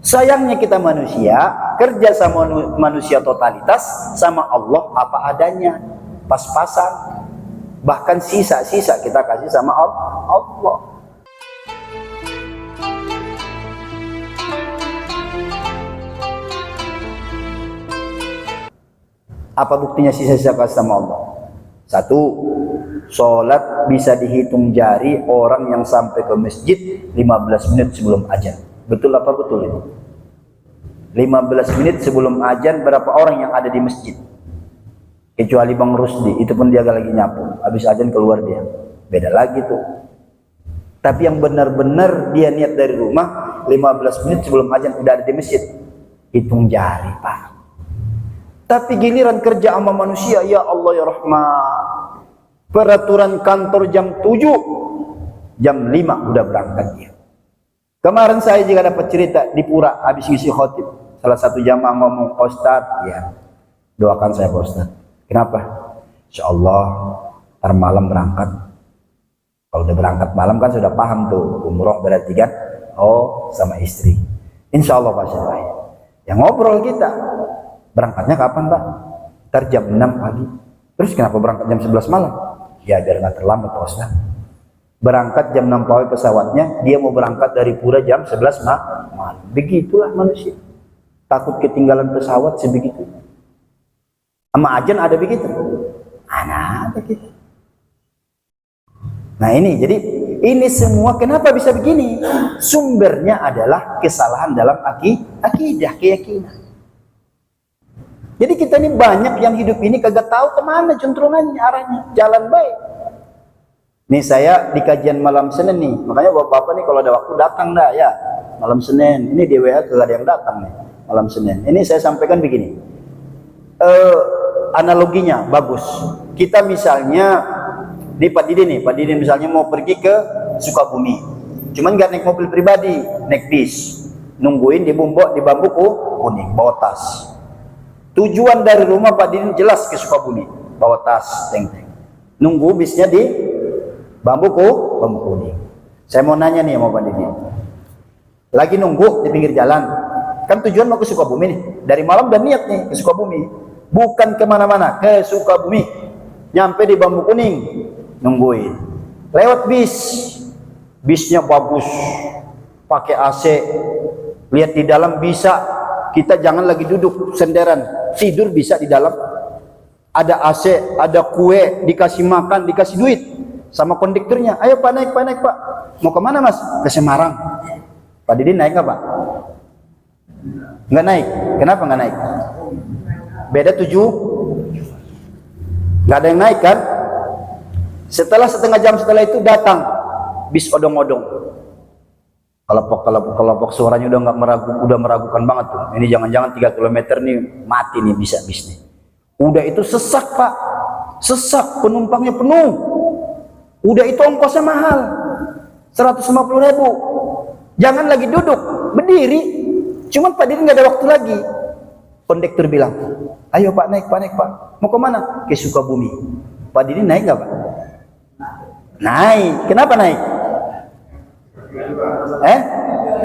Sayangnya kita manusia, kerja sama manusia totalitas, sama Allah apa adanya, pas-pasan. Bahkan sisa-sisa kita kasih sama Allah. Apa buktinya sisa-sisa kasih sama Allah? Satu, sholat bisa dihitung jari orang yang sampai ke masjid 15 menit sebelum azan. Betul apa betul ini? 15 menit sebelum azan berapa orang yang ada di masjid? Kecuali Bang Rusdi, itu pun dia lagi nyapu. Habis azan keluar dia. Beda lagi tuh. Tapi yang benar-benar dia niat dari rumah 15 menit sebelum azan udah ada di masjid. Hitung jari, Pak. Tapi giliran kerja sama manusia, ya Allah ya Rahman. Peraturan kantor jam 7, jam 5 udah berangkat dia. Kemarin saya juga dapat cerita di Pura, habis ngisi khotib. Salah satu jamaah ngomong, Ustadz, ya doakan saya Pak Ustadz. Kenapa? Insya Allah ntar malam berangkat. Kalau udah berangkat malam kan sudah paham tuh, umroh berarti kan, oh sama istri. Insya Allah Pak Ustadz. Yang ngobrol kita, berangkatnya kapan Pak? Ntar jam 6 pagi. Terus kenapa berangkat jam 11 malam? Ya biar nggak terlambat Pak Ustadz. Berangkat jam 6 pagi pesawatnya, dia mau berangkat dari Pura jam 11 malam. Begitulah manusia. Takut ketinggalan pesawat sebegitu. Sama ajan ada begitu. Ada begitu. Nah ini, jadi ini semua kenapa bisa begini? Sumbernya adalah kesalahan dalam akidah, keyakinan. Jadi kita ini banyak yang hidup ini kagak tahu kemana juntrungannya, arahnya, jalan baik. Nih saya di kajian malam Senin nih, makanya bapak-bapak nih kalau ada waktu datang dah ya, malam Senin. Ini di WA kagak ada yang datang nih, malam Senin. Ini saya sampaikan begini, analoginya bagus. Kita misalnya di Pak Didi misalnya mau pergi ke Sukabumi, cuman nggak naik mobil pribadi, naik bis, nungguin di bambu kuning, bawa tas. Tujuan dari rumah Pak Didi jelas ke Sukabumi, bawa tas, teng-teng. Nunggu bisnya di bambu kuning. Saya mau nanya nih sama Pak Didi. Lagi nunggu di pinggir jalan. Kan tujuan mau ke Sukabumi nih. Dari malam udah niat nih ke Sukabumi. Bukan kemana-mana, ke Sukabumi. Nyampe di bambu kuning, nungguin. Lewat bis. Bisnya bagus. Pakai AC. Lihat di dalam bisa. Kita jangan lagi duduk senderan, tidur bisa di dalam. Ada AC, ada kue, dikasih makan, dikasih duit sama konduktornya. Ayo Pak naik Pak. Mau kemana Mas? Ke Semarang. Pak Didi naik nggak Pak? Nggak naik. Kenapa nggak naik? Beda 7. Nggak ada yang naik kan? Setelah setengah jam setelah itu datang bis odong-odong. Kelompok suaranya udah meragukan banget tuh. Ini jangan-jangan 3 km nih mati nih bisa bis nih. Udah itu sesak Pak, sesak, penumpangnya penuh. Udah itu ongkosnya mahal, 150.000. Jangan lagi duduk, berdiri. Cuman Pak Didi nggak ada waktu lagi. Kondektur bilang, ayo Pak naik Pak. Mau kemana? Ke Sukabumi. Pak Didi naik nggak Pak? Naik. Kenapa naik?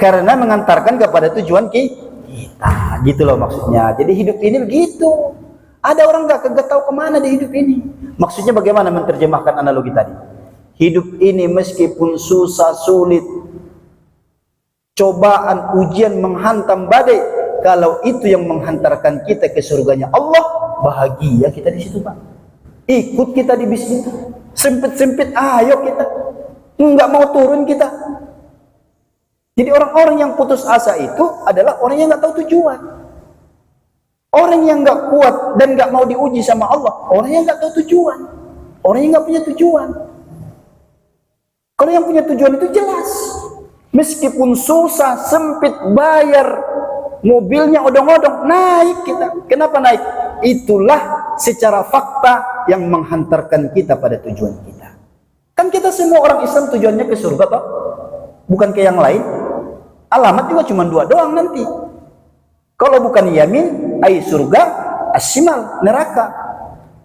Karena mengantarkan kepada tujuan kita, gitu loh maksudnya. Jadi hidup ini begitu. Ada orang nggak tahu kemana di hidup ini. Maksudnya bagaimana menerjemahkan analogi tadi? Hidup ini meskipun susah, sulit, cobaan, ujian menghantam badai, kalau itu yang menghantarkan kita ke surganya Allah, bahagia kita di situ Pak. Ikut kita di bis itu. Sempit-sempit, ayo kita. Nggak mau turun kita. Jadi orang-orang yang putus asa itu adalah orang yang nggak tahu tujuan. Orang yang nggak kuat dan nggak mau diuji sama Allah, orang yang nggak tahu tujuan. Orang yang nggak punya tujuan. Kalau yang punya tujuan itu jelas. Meskipun susah, sempit, bayar, mobilnya odong-odong, naik kita. Kenapa naik? Itulah secara fakta yang menghantarkan kita pada tujuan kita. Kan kita semua orang Islam tujuannya ke surga toh? Bukan ke yang lain. Alamat juga cuma 2 doang nanti. Kalau bukan yamin, surga, asyimal, neraka.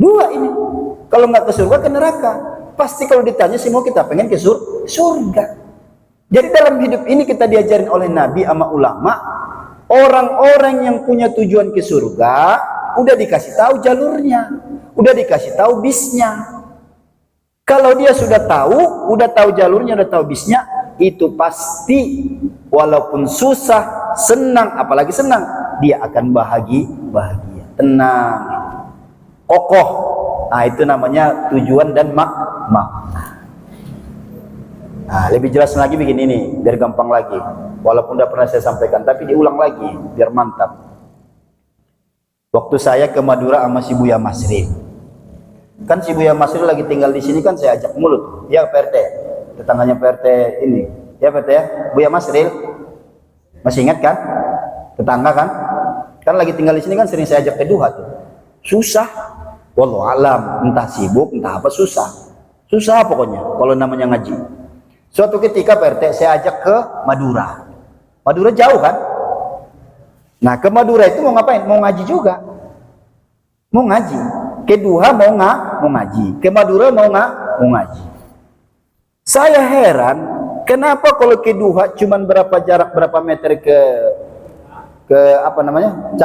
2 ini. Kalau nggak ke surga, ke neraka. Pasti kalau ditanya semua kita pengen ke surga. Jadi dalam hidup ini kita diajarin oleh Nabi sama ulama, Orang-orang yang punya tujuan ke surga udah dikasih tahu jalurnya, udah dikasih tahu bisnya. Kalau dia sudah tahu jalurnya, udah tahu bisnya, itu pasti walaupun susah, senang, apalagi senang, dia akan bahagia, tenang, kokoh. Nah, itu namanya tujuan dan makna. Nah, lebih jelas lagi begini nih, biar gampang lagi. Walaupun udah pernah saya sampaikan, tapi diulang lagi biar mantap. Waktu saya ke Madura sama si Buya Masri, kan si Buya Masri lagi tinggal di sini, kan saya ajak mulut, ya Pak RT, tetangganya Pak RT ini, ya Pak RT ya, Buya Masri, masih ingat kan, tetangga kan lagi tinggal di sini, kan sering saya ajak ke duha tuh, susah, wallahu alam, entah sibuk, entah apa, susah pokoknya, kalau namanya ngaji. Suatu ketika Pak RT saya ajak ke Madura jauh kan, nah ke Madura itu mau ngapain? Mau ngaji juga, mau ngaji. Ke Duha mau ngaji, ke Madura mau ngaji. Saya heran, kenapa kalau ke Duha cuman jarak berapa meter ke apa namanya,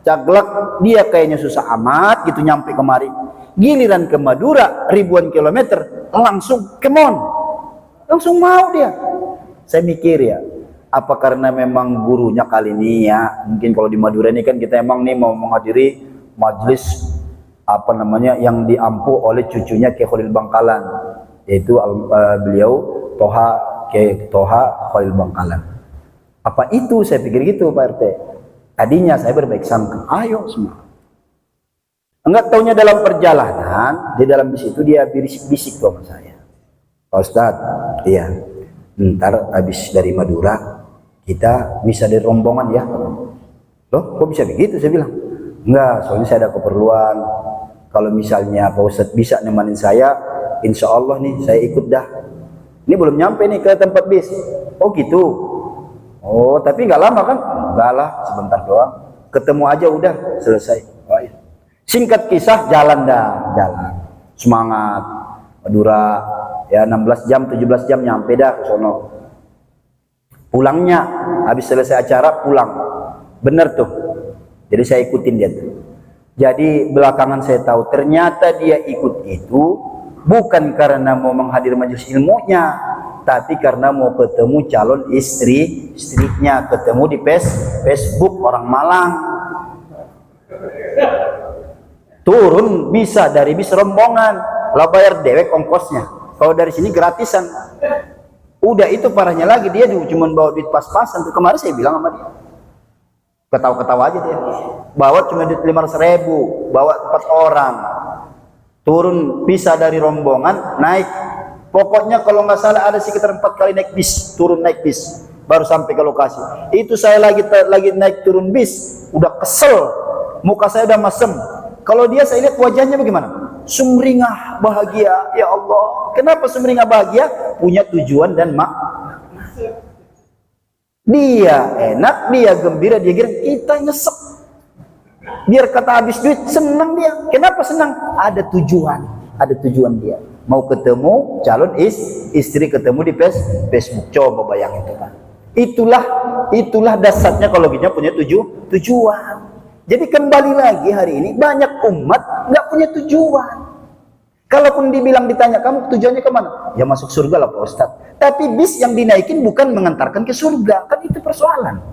Caglak dia kayaknya susah amat gitu nyampe kemari. Giliran ke Madura ribuan kilometer langsung kemon, langsung mau dia. Saya mikir ya, apa karena memang gurunya kali ini ya, mungkin kalau di Madura ini kan kita emang nih mau menghadiri majelis apa namanya yang diampu oleh cucunya Kiai Khalil Bangkalan, yaitu beliau Toha Khalil Bangkalan. Apa itu? Saya pikir gitu Pak RT. Tadinya saya berbaik sangka, ayo semua. Enggak taunya dalam perjalanan, di dalam bis itu dia bisik-bisik sama saya, Pak Ustadz, iya, ntar habis dari Madura kita bisa dari rombongan ya. Loh, kok bisa begitu? Saya bilang, enggak, soalnya saya ada keperluan. Kalau misalnya Pak Ustadz bisa nemenin saya, insya Allah nih saya ikut dah. Ini belum nyampe nih ke tempat bis. Oh gitu. Oh, tapi nggak lama kan? Enggak lah, sebentar doang. Ketemu aja udah selesai. Oh, iya. Singkat kisah, jalan. Semangat. Madura ya 16 jam, 17 jam nyampe dah ke sono. Pulangnya habis selesai acara pulang. Bener tuh. Jadi saya ikutin dia tuh. Jadi belakangan saya tahu ternyata dia ikut itu bukan karena mau menghadiri majelis ilmunya, tapi karena mau ketemu calon istrinya, ketemu di Facebook orang Malang. Turun bisa dari bis rombongan, lah bayar dewek ongkosnya. Kalau dari sini gratisan. Udah itu parahnya lagi, dia cuma bawa duit pas-pasan. Kemarin saya bilang sama dia, ketawa-ketawa aja dia, bawa cuma duit 500.000, bawa 4 orang, turun bisa dari rombongan, naik, pokoknya kalau nggak salah ada sekitar 4 kali naik bis, turun naik bis, baru sampai ke lokasi. Itu saya lagi naik turun bis, udah kesel, muka saya udah masem. Kalau dia saya lihat wajahnya bagaimana? Sumringah bahagia. Ya Allah, kenapa sumringah bahagia? Punya tujuan dan dia enak, dia gembira, dia kira kita nyesek. Biar kata habis duit, senang dia. Kenapa senang? Ada tujuan dia. Mau ketemu calon istri, ketemu di Facebook. Coba bayangin itu kan. Itulah dasarnya kalau kita punya tujuan. Jadi kembali lagi hari ini banyak umat nggak punya tujuan. Kalaupun ditanya kamu tujuannya kemana? Ya masuk surga lah Pak Ustadz. Tapi bis yang dinaikin bukan mengantarkan ke surga, kan itu persoalan.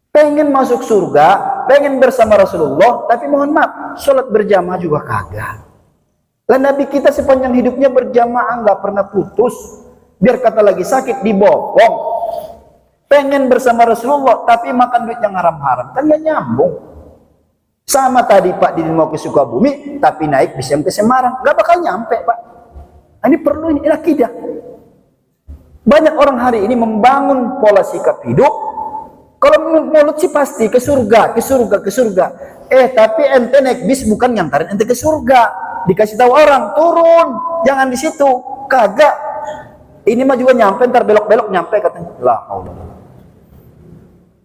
Pengen masuk surga, pengen bersama Rasulullah, tapi mohon maaf, sholat berjamaah juga kagak. Lah Nabi kita sepanjang hidupnya berjamaah nggak pernah putus. Biar kata lagi sakit dibopong. Pengen bersama Rasulullah, tapi makan duit yang haram-haram, kan nggak nyambung. Sama tadi Pak Didi mau ke Sukabumi, tapi naik bis yang ke Semarang, nggak bakal nyampe Pak. Ini perlu, ini akidah. Banyak orang hari ini membangun pola sikap hidup. Kalau mulut sih pasti ke surga. Tapi ente naik bis bukan ngantarin ente ke surga. Dikasih tahu orang, turun, jangan di situ. Kagak. Ini mah juga nyampe, ntar belok-belok nyampe katanya. Lah Allah.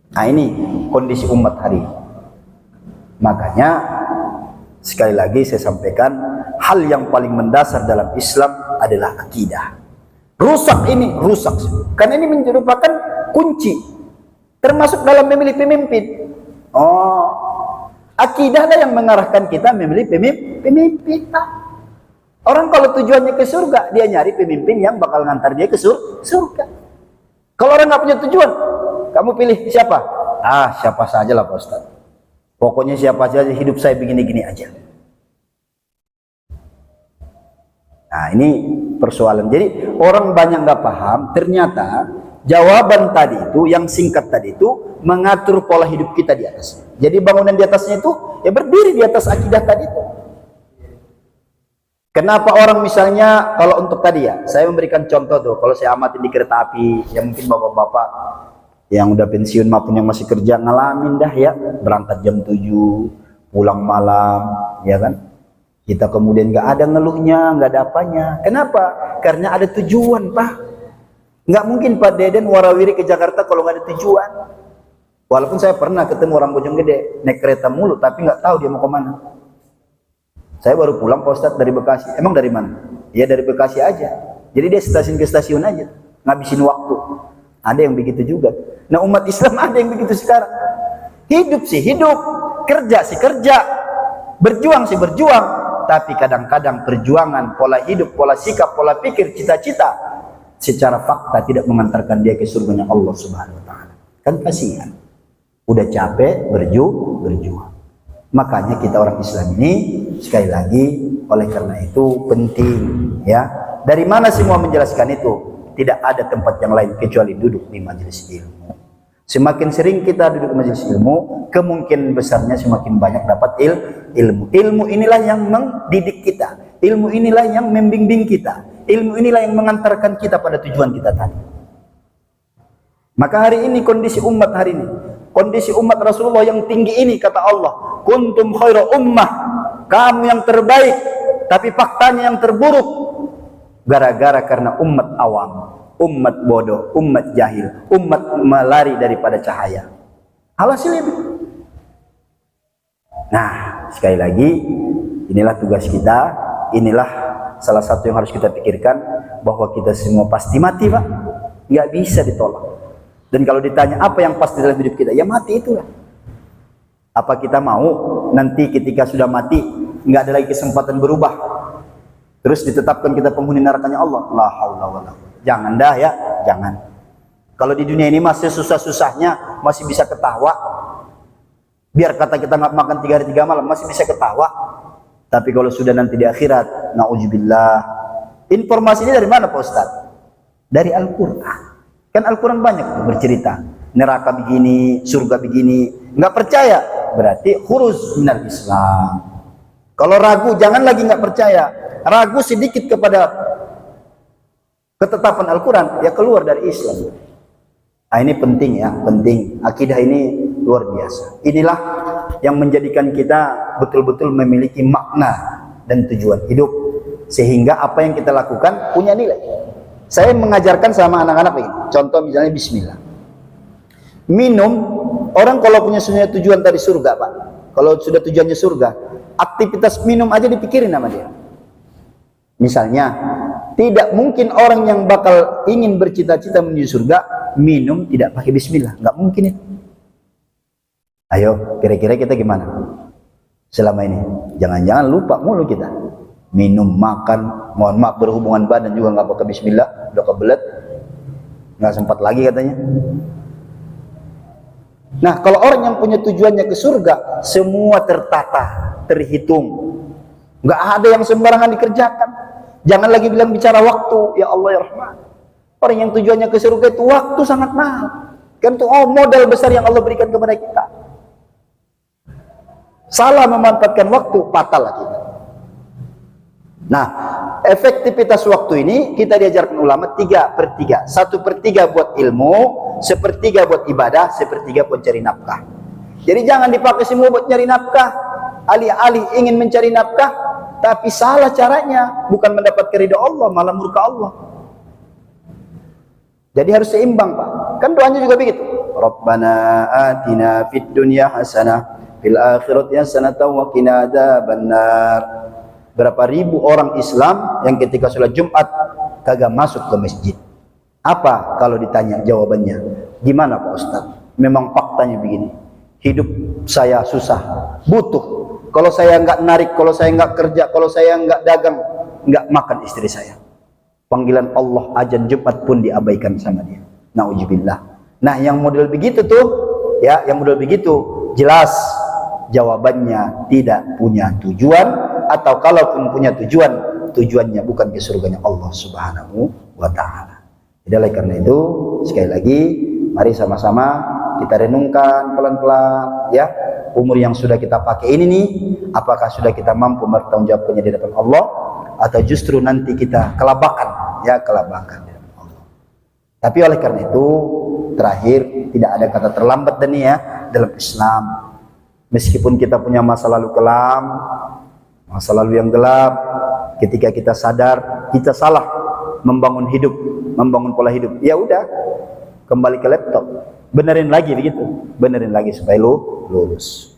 Nah ini kondisi umat hari ini. Makanya sekali lagi saya sampaikan, hal yang paling mendasar dalam Islam adalah akidah. Rusak. Karena ini merupakan kunci Termasuk dalam memilih pemimpin. Oh, akidahlah yang mengarahkan kita memilih pemimpin. Orang kalau tujuannya ke surga, dia nyari pemimpin yang bakal ngantar dia ke surga. Kalau orang nggak punya tujuan, kamu pilih siapa? Ah, siapa saja lah Pak Ustaz. Pokoknya siapa saja, hidup saya begini-gini aja. Nah, ini persoalan. Jadi orang banyak nggak paham, ternyata jawaban tadi itu, yang singkat tadi itu, mengatur pola hidup kita di atas. Jadi bangunan di atasnya itu, ya berdiri di atas akidah tadi itu. Kenapa orang misalnya, kalau untuk tadi ya, saya memberikan contoh tuh, kalau saya amati di kereta api, ya mungkin bapak-bapak yang udah pensiun maupun yang masih kerja, ngalamin dah ya, berangkat jam 7, pulang malam, ya kan? Kita kemudian nggak ada ngeluhnya, nggak ada apanya. Kenapa? Karena ada tujuan, Pak. Nggak mungkin Pak Deden warawiri ke Jakarta kalau nggak ada tujuan. Walaupun saya pernah ketemu orang Bojonggede, naik kereta mulu, tapi nggak tahu dia mau kemana. Saya baru pulang Pak Ustadz dari Bekasi. Emang dari mana? Ya dari Bekasi aja. Jadi dia stasiun ke stasiun aja, ngabisin waktu. Ada yang begitu juga. Nah, umat Islam ada yang begitu sekarang. Hidup sih hidup, kerja sih kerja, berjuang sih berjuang. Tapi kadang-kadang perjuangan, pola hidup, pola sikap, pola pikir, cita-cita, secara fakta tidak mengantarkan dia ke surganya Allah Subhanahu Wa Taala. Kan kasihan. Udah capek berjuang. Makanya kita orang Islam ini sekali lagi, oleh karena itu penting ya. Dari mana semua menjelaskan itu? Tidak ada tempat yang lain kecuali duduk di majelis ilmu. Semakin sering kita duduk di majelis ilmu, kemungkinan besarnya semakin banyak dapat ilmu. Ilmu inilah yang mendidik kita. Ilmu inilah yang membimbing kita. Ilmu inilah yang mengantarkan kita pada tujuan kita tadi. Maka hari ini kondisi umat hari ini, kondisi umat Rasulullah yang tinggi ini, kata Allah, kuntum khairu ummah, kamu yang terbaik, tapi faktanya yang terburuk. Gara-gara karena umat awam, umat bodoh, umat jahil, umat melari daripada cahaya. Alhasil itu. Nah, sekali lagi, inilah tugas kita, inilah salah satu yang harus kita pikirkan, bahwa kita semua pasti mati, Pak. Nggak bisa ditolak. Dan kalau ditanya apa yang pasti dalam hidup kita, ya mati itulah. Apa kita mau nanti ketika sudah mati nggak ada lagi kesempatan berubah, terus ditetapkan kita penghuni nerakanya Allah? La haula wala quwwata. Jangan dah ya, jangan. Kalau di dunia ini masih susah-susahnya masih bisa ketawa. Biar kata kita nggak makan 3 hari 3 malam masih bisa ketawa. Tapi kalau sudah nanti di akhirat, nauzubillah. Informasi ini dari mana Pak Ustaz? Dari Al-Qur'an. Kan Al-Quran banyak bercerita, neraka begini, surga begini. Nggak percaya, berarti khuruz minal Islam. Kalau ragu, jangan lagi nggak percaya. Ragu sedikit kepada ketetapan Al-Quran, ya keluar dari Islam. Nah, ini penting ya, penting. Akidah ini luar biasa. Inilah yang menjadikan kita betul-betul memiliki makna dan tujuan hidup. Sehingga apa yang kita lakukan punya nilai. Saya mengajarkan sama anak-anak ini, contoh misalnya bismillah. Minum, orang kalau punya tujuan dari surga, Pak. Kalau sudah tujuannya surga, aktivitas minum aja dipikirin sama dia. Misalnya, tidak mungkin orang yang bakal ingin bercita-cita menuju surga, minum tidak pakai bismillah. Nggak mungkin itu. Ayo, kira-kira kita gimana selama ini? Jangan-jangan lupa mulu kita. Minum, makan, mohon maaf berhubungan badan juga nggak pakai bismillah, udah kebelet, nggak sempat lagi katanya. Nah, kalau orang yang punya tujuannya ke surga, semua tertata, terhitung, nggak ada yang sembarangan dikerjakan. Jangan lagi bilang bicara waktu, ya Allah ya Rahman. Orang yang tujuannya ke surga itu waktu sangat mahal. Kan itu modal besar yang Allah berikan kepada kita. Salah memanfaatkan waktu, fatal lah kita. Nah, efektivitas waktu ini kita diajarkan ulama 3/3. 1/3 buat ilmu, 1/3 buat ibadah, 1/3 buat cari nafkah. Jadi jangan dipakai semua buat cari nafkah. Alih-alih ingin mencari nafkah, tapi salah caranya, bukan mendapat ridha Allah, malah murka Allah. Jadi harus seimbang, Pak. Kan doanya juga begitu. Rabbana atina fid dunya hasanah, fil akhirati hasanah wa qina adzabannar. Berapa ribu orang Islam yang ketika sholat Jumat kagak masuk ke masjid. Apa kalau ditanya jawabannya? Gimana Pak Ustaz? memang faktanya begini. Hidup saya susah, butuh. Kalau saya nggak narik, kalau saya nggak kerja, kalau saya nggak dagang, nggak makan istri saya. Panggilan Allah azan Jumat pun diabaikan sama dia. Nauzubillah. Nah, yang model begitu tuh, ya, yang model begitu jelas jawabannya tidak punya tujuan, atau kalaupun punya tujuan, tujuannya bukan ke surganya Allah Subhanahu wa taala. Jadi oleh karena itu, sekali lagi mari sama-sama kita renungkan pelan-pelan, ya, umur yang sudah kita pakai ini nih, apakah sudah kita mampu bertanggungjawabnya di depan Allah, atau justru nanti kita kelabakan, ya, kelabakan di depan Allah. Tapi oleh karena itu, terakhir, tidak ada kata terlambat dan ya dalam Islam. Meskipun kita punya masa lalu kelam, masa lalu yang gelap, ketika kita sadar kita salah membangun hidup, membangun pola hidup, ya udah, kembali ke laptop, benerin lagi begitu, benerin lagi supaya lu lulus.